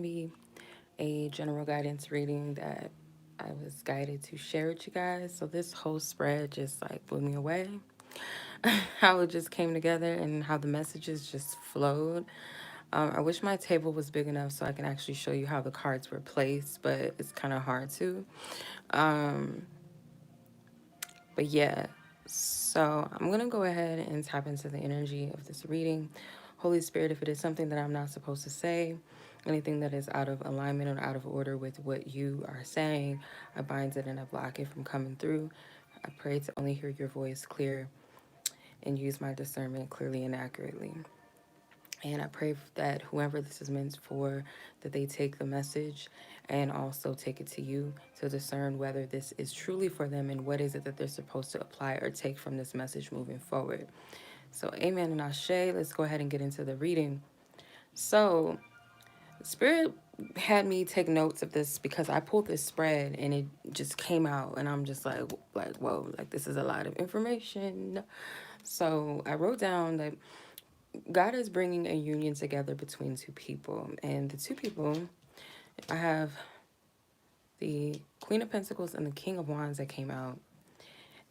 be a general guidance reading that I was guided to share with you guys. So this whole spread just like blew me away. How it just came together and how the messages just flowed. I wish my table was big enough so I can actually show you how the cards were placed, but it's kind of hard to. Um, but yeah, so I'm going to go ahead and tap into the energy of this reading. Holy Spirit, if it is something that I'm not supposed to say, anything that is out of alignment or out of order with what you are saying, I bind it and I block it from coming through. I pray to only hear your voice clear and use my discernment clearly and accurately. And I pray that whoever this is meant for, that they take the message and also take it to you to discern whether this is truly for them and what is it that they're supposed to apply or take from this message moving forward. So, amen and ashe. Let's go ahead and get into the reading. So, Spirit had me take notes of this because I pulled this spread and it just came out, and I'm just like, whoa, like this is a lot of information. So I wrote down that God is bringing a union together between two people. And the two people, I have the Queen of Pentacles and the King of Wands that came out.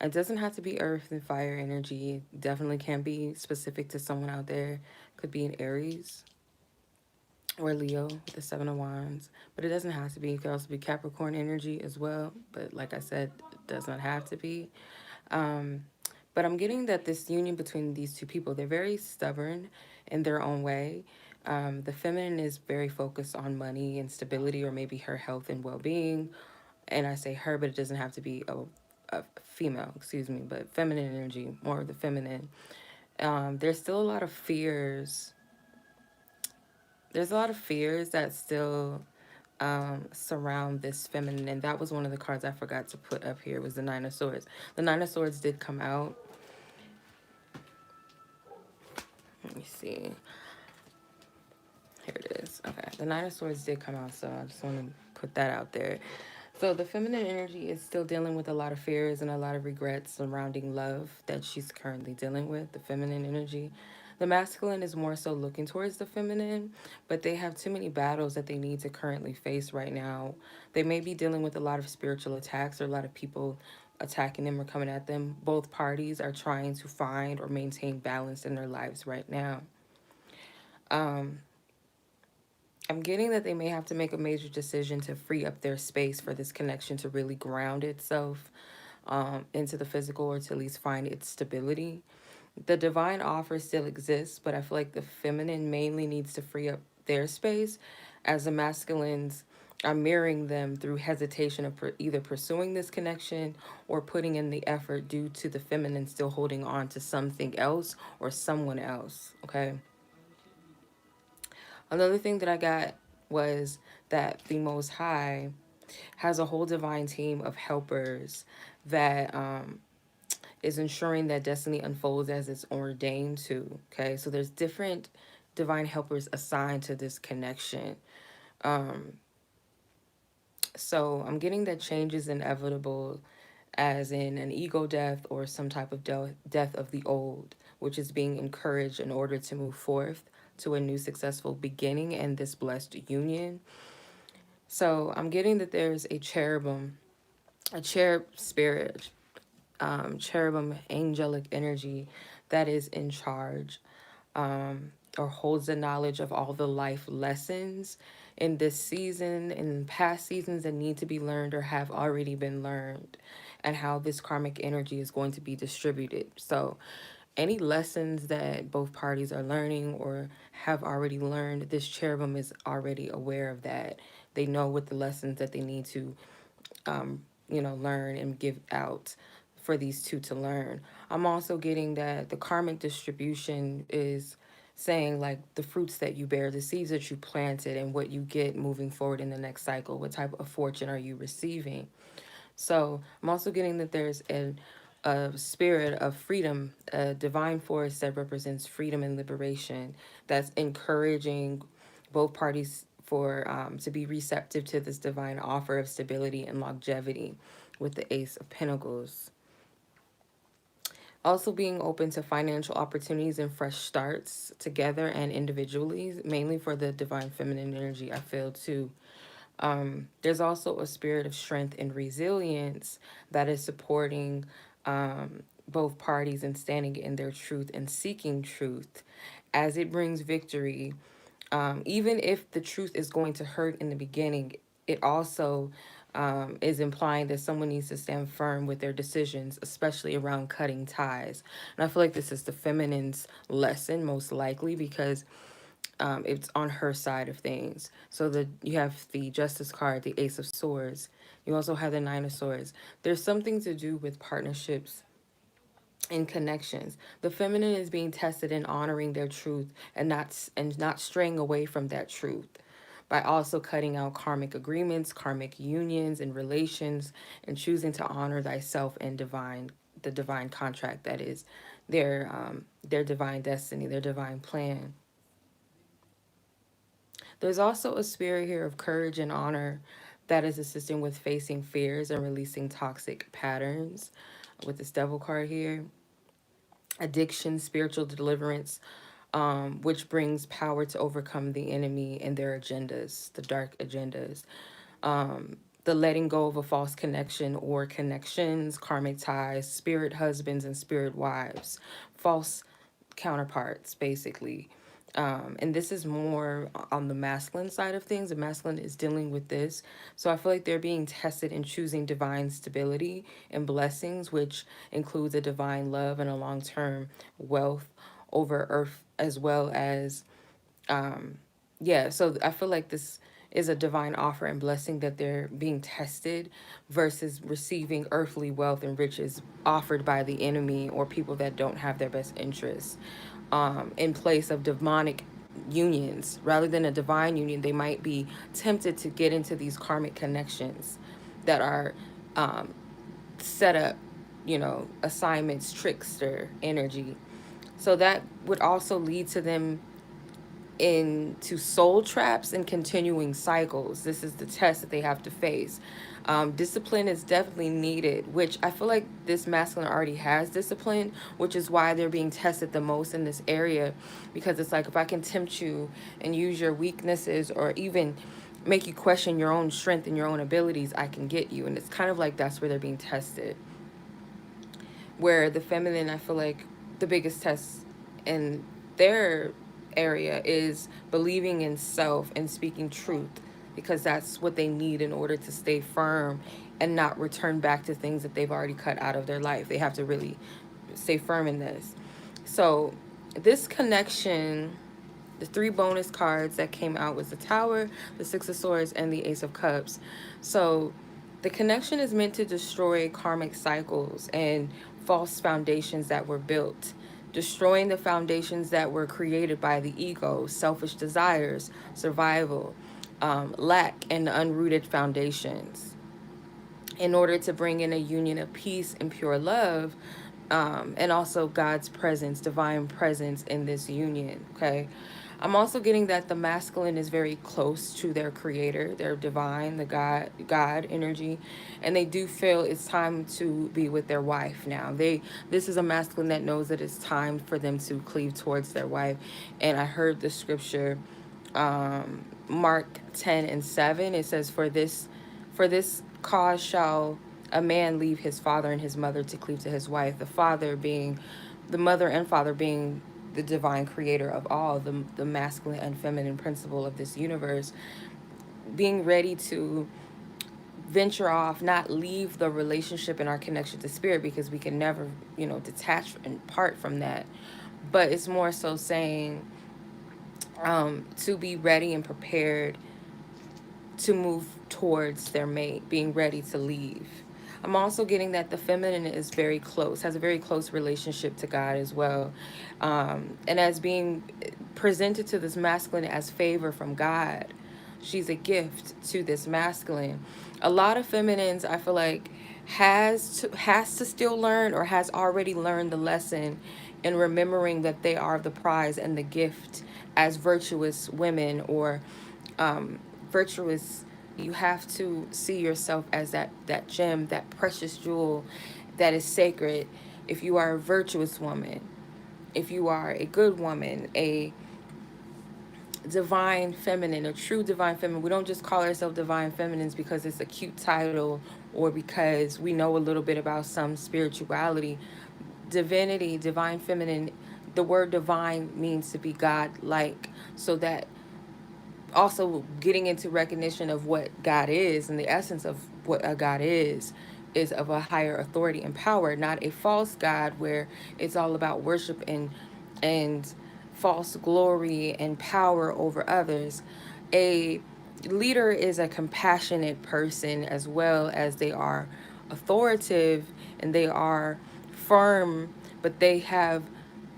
It doesn't have to be earth and fire energy. It definitely can be specific to someone out there. Could be an Aries or Leo with the Seven of Wands. But it doesn't have to be. It could also be Capricorn energy as well. But like I said, it does not have to be. Um, but I'm getting that this union between these two people, they're very stubborn in their own way. The feminine is very focused on money and stability, or maybe her health and well-being. And I say her, but it doesn't have to be a female, excuse me, but feminine energy, more of the feminine. There's still a lot of fears. There's a lot of fears that still surround this feminine, and that was one of the cards I forgot to put up here, was the Nine of Swords. The Nine of Swords did come out. Let me see. Here it is. Okay. The Nine of Swords did come out, so I just want to put that out there. So the feminine energy is still dealing with a lot of fears and a lot of regrets surrounding love that she's currently dealing with, the feminine energy. The masculine is more so looking towards the feminine, but they have too many battles that they need to currently face right now. They may be dealing with a lot of spiritual attacks or a lot of people attacking them or coming at them. Both parties are trying to find or maintain balance in their lives right now. Um, I'm getting that they may have to make a major decision to free up their space for this connection to really ground itself into the physical, or to at least find its stability. The divine offer still exists, but I feel like the feminine mainly needs to free up their space, as the masculines are mirroring them through hesitation of either pursuing this connection or putting in the effort due to the feminine still holding on to something else or someone else. Okay. Another thing that I got was that the Most High has a whole divine team of helpers that is ensuring that destiny unfolds as it's ordained to. Okay, so there's different divine helpers assigned to this connection. Um, so I'm getting that change is inevitable, as in an ego death or some type of death of the old, which is being encouraged in order to move forth to a new successful beginning and this blessed union. So I'm getting that there's a cherubim, a cherub spirit, cherubim angelic energy that is in charge, or holds the knowledge of all the life lessons in this season and in past seasons that need to be learned or have already been learned, and how this karmic energy is going to be distributed. So any lessons that both parties are learning or have already learned, this cherubim is already aware of that. They know what the lessons that they need to learn and give out for these two to learn. I'm also getting that the karmic distribution is saying like the fruits that you bear, the seeds that you planted, and what you get moving forward in the next cycle. What type of fortune are you receiving? So I'm also getting that there's a spirit of freedom, a divine force that represents freedom and liberation, that's encouraging both parties for to be receptive to this divine offer of stability and longevity with the Ace of Pentacles. Also being open to financial opportunities and fresh starts together and individually, mainly for the divine feminine energy, I feel too. There's also a spirit of strength and resilience that is supporting both parties and standing in their truth and seeking truth as it brings victory. Even if the truth is going to hurt in the beginning, it also is implying that someone needs to stand firm with their decisions, especially around cutting ties. And I feel like this is the feminine's lesson, most likely, because it's on her side of things. So you have the Justice card, the Ace of Swords. You also have the Nine of Swords. There's something to do with partnerships and connections. The feminine is being tested in honoring their truth and not straying away from that truth by also cutting out karmic agreements, karmic unions and relations, and choosing to honor thyself and the divine contract that is their divine destiny, their divine plan. There's also a spirit here of courage and honor that is assisting with facing fears and releasing toxic patterns with this devil card here. Addiction, spiritual deliverance, which brings power to overcome the enemy and their agendas, the dark agendas. The letting go of a false connection or connections, karmic ties, spirit husbands and spirit wives, false counterparts, basically. And this is more on the masculine side of things. The masculine is dealing with this. So I feel like they're being tested in choosing divine stability and blessings, which includes a divine love and a long term wealth over earth, as well as yeah, so I feel like this is a divine offer and blessing that they're being tested versus receiving earthly wealth and riches offered by the enemy or people that don't have their best interests, in place of demonic unions. Rather than a divine union, they might be tempted to get into these karmic connections that are set up, assignments, trickster energy. So that would also lead to them into soul traps and continuing cycles. This is the test that they have to face. Discipline is definitely needed, which I feel like this masculine already has discipline, which is why they're being tested the most in this area. Because it's like, if I can tempt you and use your weaknesses or even make you question your own strength and your own abilities, I can get you. And it's kind of like that's where they're being tested. Where the feminine, I feel like the biggest test in their area is believing in self and speaking truth, because that's what they need in order to stay firm and not return back to things that they've already cut out of their life. They have to really stay firm in this. So this connection, the three bonus cards that came out was the Tower, the Six of Swords, and the Ace of Cups. So the connection is meant to destroy karmic cycles and false foundations that were built, destroying the foundations that were created by the ego, selfish desires, survival, lack, and unrooted foundations, in order to bring in a union of peace and pure love, and also God's presence, divine presence in this union. Okay. I'm also getting that the masculine is very close to their creator, their divine, the God energy, and they do feel it's time to be with their wife now. This is a masculine that knows that it's time for them to cleave towards their wife. And I heard the scripture, Mark 10:7. It says, For this cause shall a man leave his father and his mother to cleave to his wife, the mother and father being the divine creator of all, the masculine and feminine principle of this universe, being ready to venture off, not leave the relationship and our connection to spirit, because we can never, detach and part from that. But it's more so saying, to be ready and prepared to move towards their mate, being ready to leave. I'm also getting that the feminine is very close, has a very close relationship to God as well. And as being presented to this masculine as favor from God, she's a gift to this masculine. A lot of feminines, I feel like, has to still learn or has already learned the lesson in remembering that they are the prize and the gift as virtuous women or virtuous. You have to see yourself as that gem, that precious jewel that is sacred, if you are a virtuous woman, if you are a good woman, a divine feminine, a true divine feminine. We don't just call ourselves divine feminines because it's a cute title or because we know a little bit about some spirituality. Divinity, divine feminine, the word divine means to be God like. So that also getting into recognition of what God is and the essence of what a God is of a higher authority and power, not a false God where it's all about worship and false glory and power over others. A leader is a compassionate person as well as they are authoritative and they are firm, but they have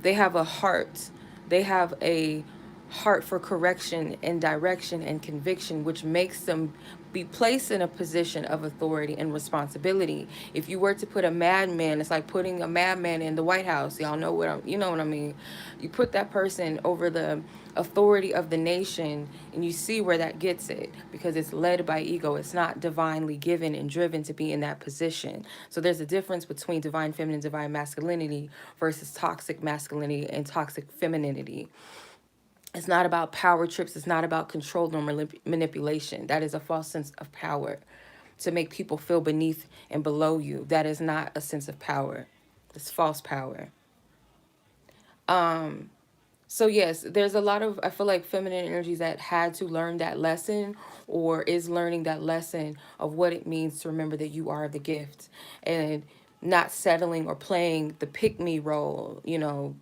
a heart. They have a heart for correction and direction and conviction, which makes them be placed in a position of authority and responsibility. If you were to put a madman, it's like putting a madman in the White House. Y'all know you know what I mean. You put that person over the authority of the nation, and you see where that gets it because it's led by ego. It's not divinely given and driven to be in that position. So there's a difference between divine feminine, divine masculinity versus toxic masculinity and toxic femininity. It's not about power trips. It's not about control or manipulation. That is a false sense of power to make people feel beneath and below you. That is not a sense of power. It's false power. So yes, there's a lot of, I feel like, feminine energies that had to learn that lesson or is learning that lesson of what it means to remember that you are the gift and not settling or playing the pick me role,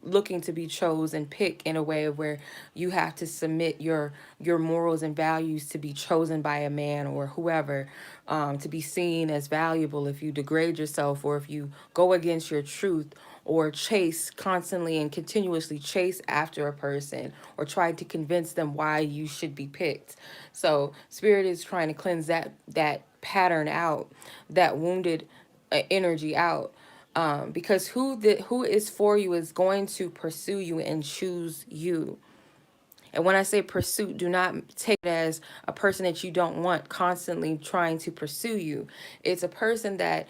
looking to be chosen, pick in a way of where you have to submit your morals and values to be chosen by a man or whoever, to be seen as valuable. If you degrade yourself or if you go against your truth or chase constantly and continuously chase after a person or try to convince them why you should be picked. So spirit is trying to cleanse that pattern out, that wounded energy out. Because who is for you is going to pursue you and choose you. And when I say pursuit, do not take it as a person that you don't want constantly trying to pursue you. It's a person that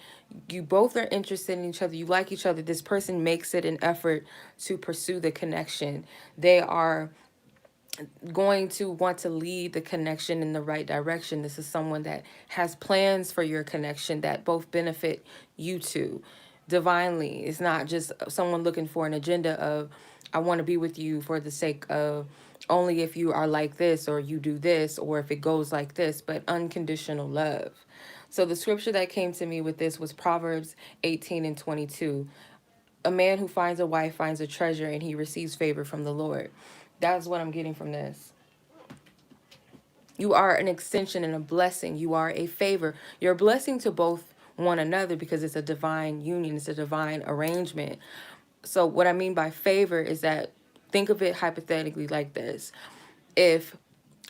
you both are interested in each other. You like each other. This person makes it an effort to pursue the connection. They are going to want to lead the connection in the right direction. This is someone that has plans for your connection that both benefit you two divinely. It's not just someone looking for an agenda of, I want to be with you for the sake of only if you are like this or you do this or if it goes like this, but unconditional love. So the scripture that came to me with this was Proverbs 18:22. A man who finds a wife finds a treasure and he receives favor from the Lord. That's what I'm getting from this. You are an extension and a blessing. You are a favor. You're a blessing to both one another because it's a divine union. It's a divine arrangement. So what I mean by favor is that, think of it hypothetically like this. If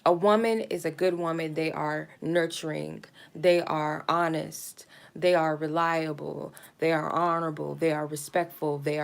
a woman is a good woman, they are nurturing, they are honest, they are reliable, they are honorable, they are respectful, they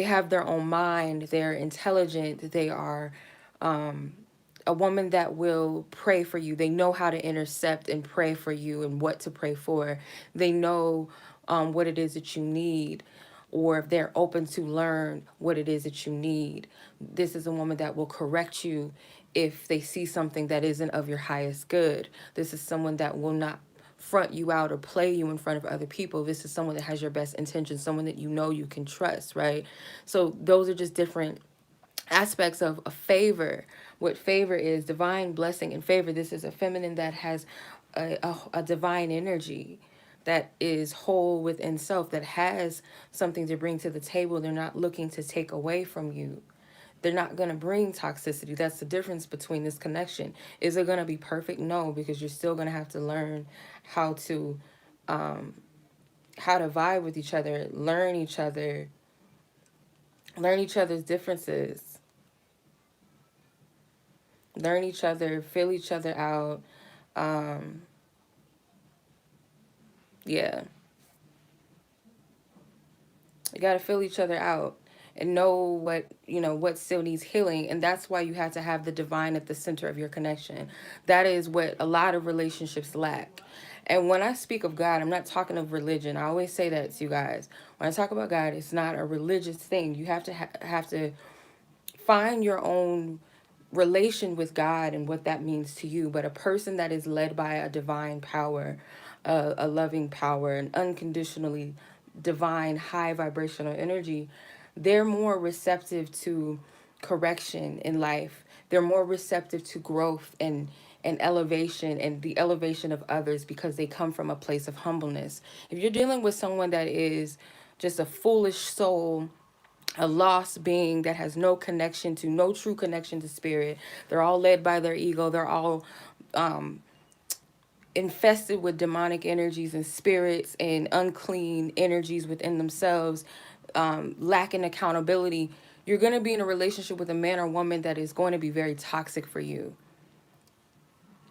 have their own mind, they're intelligent, they are a woman that will pray for you. They know how to intercept and pray for you and what to pray for. They know what it is that you need, or if they're open to learn what it is that you need. This is a woman that will correct you if they see something that isn't of your highest good. This is someone that will not front you out or play you in front of other people. This is someone that has your best intentions, someone that you know you can trust, right? So those are just different aspects of a favor. What favor is, divine blessing and favor. This is a feminine that has a divine energy that is whole within self, that has something to bring to the table. They're not looking to take away from you. They're not going to bring toxicity. That's the difference between this connection. Is it going to be perfect? No, because you're still going to have to learn how to vibe with each other, learn each other, learn each other's differences, learn each other, fill each other out. Um, yeah, you got to fill each other out. and know what, what still needs healing. And that's why you have to have the divine at the center of your connection. That is what a lot of relationships lack. And when I speak of God, I'm not talking of religion. I always say that to you guys. When I talk about God, it's not a religious thing. You have to have to find your own relation with God and what that means to you. But a person that is led by a divine power, a loving power, an unconditionally divine, high vibrational energy, they're more receptive to correction in life. They're more receptive to growth and elevation and the elevation of others because they come from a place of humbleness. If you're dealing with someone that is just a foolish soul, a lost being that has no connection to, no true connection to spirit, they're all led by their ego, they're all infested with demonic energies and spirits and unclean energies within themselves, lacking accountability, you're going to be in a relationship with a man or woman that is going to be very toxic for you.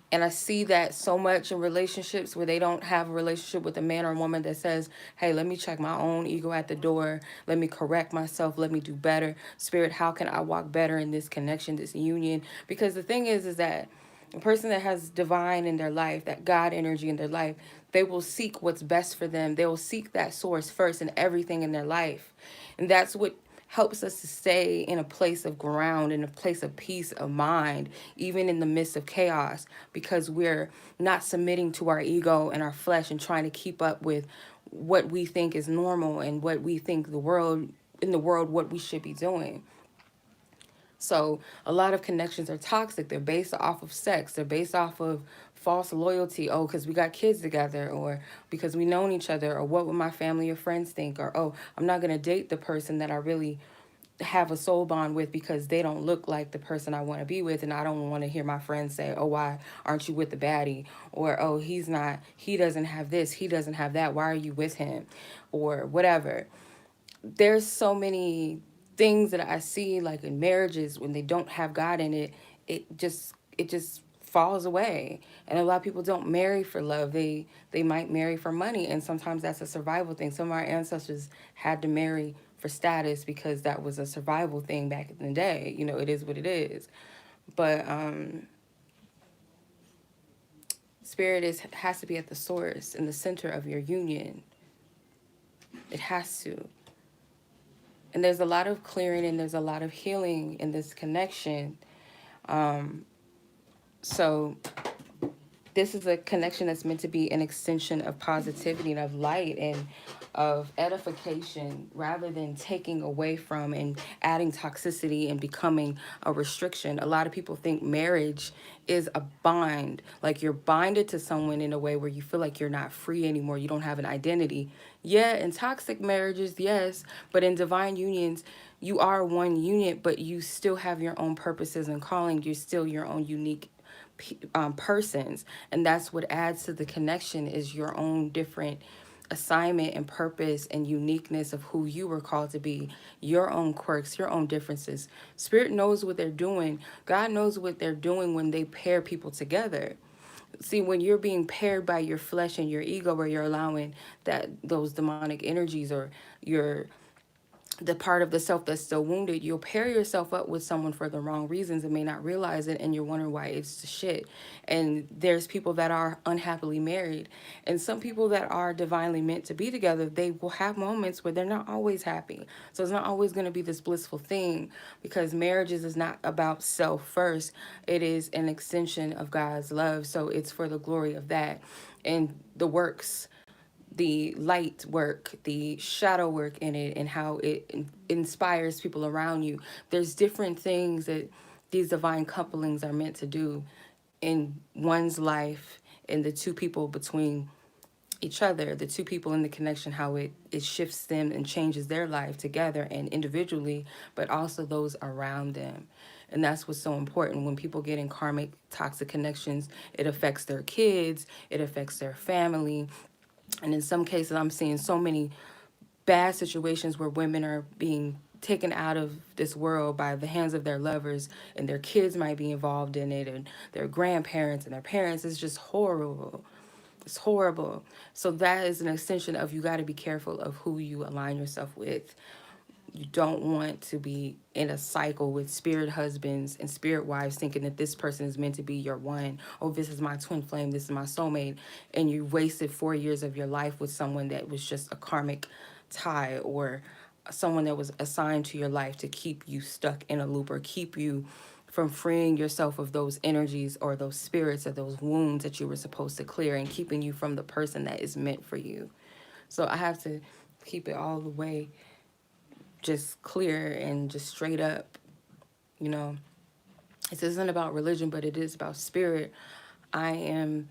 And I see that so much in relationships where they don't have a relationship with a man or woman that says, hey, let me check my own ego at the door. Let me correct myself. Let me do better. Spirit, how can I walk better in this connection, this union? Because the thing is that a person that has divine in their life, that God energy in their life, they will seek what's best for them. They will seek that source first in everything in their life. And that's what helps us to stay in a place of ground, in a place of peace of mind, even in the midst of chaos, because we're not submitting to our ego and our flesh and trying to keep up with what we think is normal and what we think in the world, what we should be doing. So a lot of connections are toxic. They're based off of sex. They're based off of false loyalty. Oh, because we got kids together, or because we known each other, or what would my family or friends think, or oh, I'm not going to date the person that I really have a soul bond with because they don't look like the person I want to be with, and I don't want to hear my friends say, oh, why aren't you with the baddie? Or oh, he doesn't have this, he doesn't have that, why are you with him? Or whatever. There's so many things that I see, like in marriages, when they don't have God in it, it just falls away. And a lot of people don't marry for love. They might marry for money, and sometimes that's a survival thing. Some of our ancestors had to marry for status because that was a survival thing back in the day. It is what it is. But spirit has to be at the source, in the center of your union. It has to. And there's a lot of clearing and there's a lot of healing in this connection. So this is a connection that's meant to be an extension of positivity and of light and of edification, rather than taking away from and adding toxicity and becoming a restriction. A lot of people think marriage is a bind, like you're binded to someone in a way where you feel like you're not free anymore, you don't have an identity. Yeah, in toxic marriages, yes, but in divine unions, you are one unit, but you still have your own purposes and calling. You're still your own unique persons, and that's what adds to the connection, is your own different assignment and purpose and uniqueness of who you were called to be, your own quirks, your own differences. Spirit knows what they're doing. God knows what they're doing when they pair people together. See, when you're being paired by your flesh and your ego, where you're allowing those demonic energies, or your the part of the self that's still wounded, you'll pair yourself up with someone for the wrong reasons and may not realize it, and you're wondering why it's the shit. And there's people that are unhappily married, and some people that are divinely meant to be together, they will have moments where they're not always happy. So it's not always going to be this blissful thing, because marriages is not about self first. It is an extension of God's love. So it's for the glory of that. And the works, the light work, the shadow work in it, and how it inspires people around you. There's different things that these divine couplings are meant to do in one's life, and the two people between each other, the two people in the connection, how it shifts them and changes their life together and individually, but also those around them. And that's what's so important. When people get in karmic toxic connections, it affects their kids, it affects their family. And in some cases, I'm seeing so many bad situations where women are being taken out of this world by the hands of their lovers, and their kids might be involved in it, and their grandparents and their parents. It's just horrible. It's horrible. So that is an extension of, you got to be careful of who you align yourself with. You don't want to be in a cycle with spirit husbands and spirit wives thinking that this person is meant to be your one. Oh, this is my twin flame. This is my soulmate. And you wasted 4 years of your life with someone that was just a karmic tie, or someone that was assigned to your life to keep you stuck in a loop or keep you from freeing yourself of those energies or those spirits or those wounds that you were supposed to clear, and keeping you from the person that is meant for you. So I have to keep it all the way just clear and just straight up, you know. This isn't about religion, but it is about spirit. I am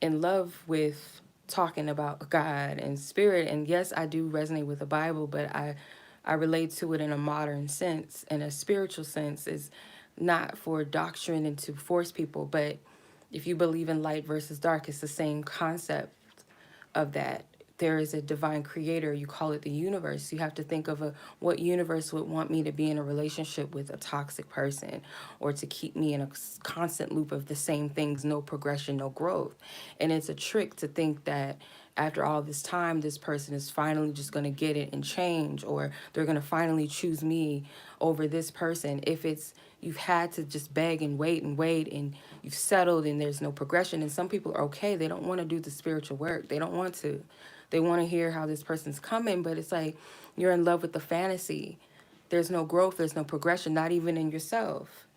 in love with talking about God and spirit, and yes, I do resonate with the Bible, but I relate to it in a modern sense. In a spiritual sense, is not for doctrine and to force people, but if you believe in light versus dark, it's the same concept of that. There is a divine creator, you call it the universe. You have to think of what universe would want me to be in a relationship with a toxic person, or to keep me in a constant loop of the same things, no progression, no growth. And it's a trick to think that after all this time, this person is finally just going to get it and change, or they're going to finally choose me over this person. If it's, you've had to just beg and wait and you've settled and there's no progression. And some people are okay. They don't want to do the spiritual work. They don't want to. They want to hear how this person's coming, but it's like you're in love with the fantasy. There's no growth. There's no progression, not even in yourself.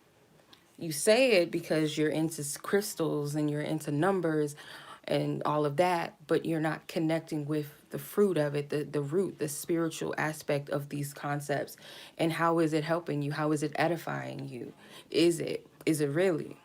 You say it because you're into crystals and you're into numbers and all of that, but you're not connecting with the fruit of it, the root, the spiritual aspect of these concepts. And how is it helping you? How is it edifying you? Is it? Is it really?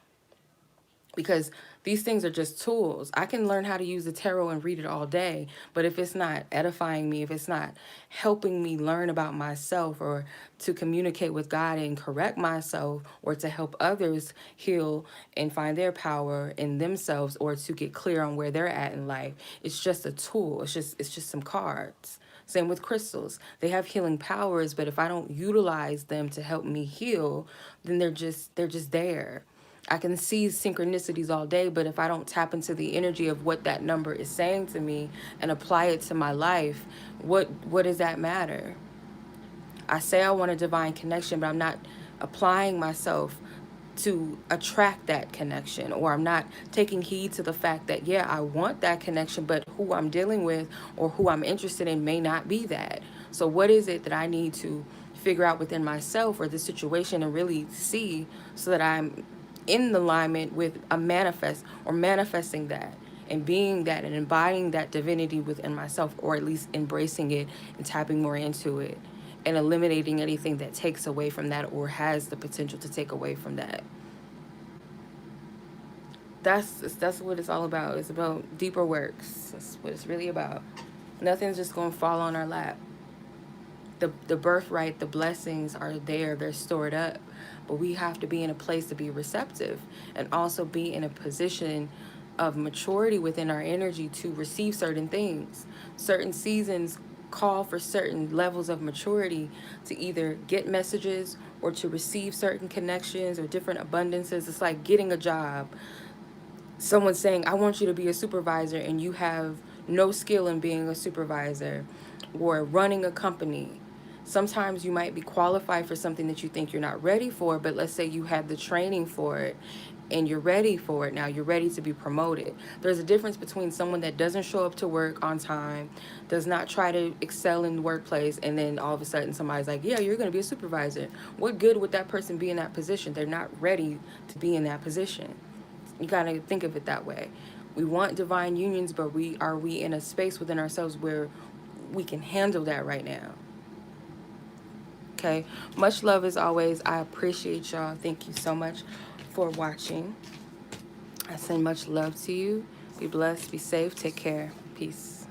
Because these things are just tools. I can learn how to use the tarot and read it all day, but if it's not edifying me, if it's not helping me learn about myself, or to communicate with God and correct myself, or to help others heal and find their power in themselves, or to get clear on where they're at in life, it's just a tool. It's just some cards. Same with crystals. They have healing powers, but if I don't utilize them to help me heal, then they're just there. I can see synchronicities all day, but if I don't tap into the energy of what that number is saying to me and apply it to my life, what does that matter? I say I want a divine connection, but I'm not applying myself to attract that connection, or I'm not taking heed to the fact that, yeah, I want that connection, but who I'm dealing with or who I'm interested in may not be that. So what is it that I need to figure out within myself or the situation and really see, so that I'm in alignment with a manifest, or manifesting that and being that and embodying that divinity within myself, or at least embracing it and tapping more into it and eliminating anything that takes away from that or has the potential to take away from that. That's what it's all about. It's about deeper works. That's what it's really about. Nothing's just going to fall on our lap. The birthright, the blessings are there. They're stored up. But we have to be in a place to be receptive, and also be in a position of maturity within our energy to receive certain things. Certain seasons call for certain levels of maturity to either get messages or to receive certain connections or different abundances. It's like getting a job. Someone saying, I want you to be a supervisor, and you have no skill in being a supervisor, or running a company. Sometimes you might be qualified for something that you think you're not ready for, but let's say you had the training for it and you're ready for it now. You're ready to be promoted. There's a difference between someone that doesn't show up to work on time, does not try to excel in the workplace, and then all of a sudden somebody's like, yeah, you're going to be a supervisor. What good would that person be in that position? They're not ready to be in that position. You gotta think of it that way. We want divine unions, but are we in a space within ourselves where we can handle that right now? Okay. Much love as always. I appreciate y'all. Thank you so much for watching. I send much love to you. Be blessed. Be safe. Take care. Peace.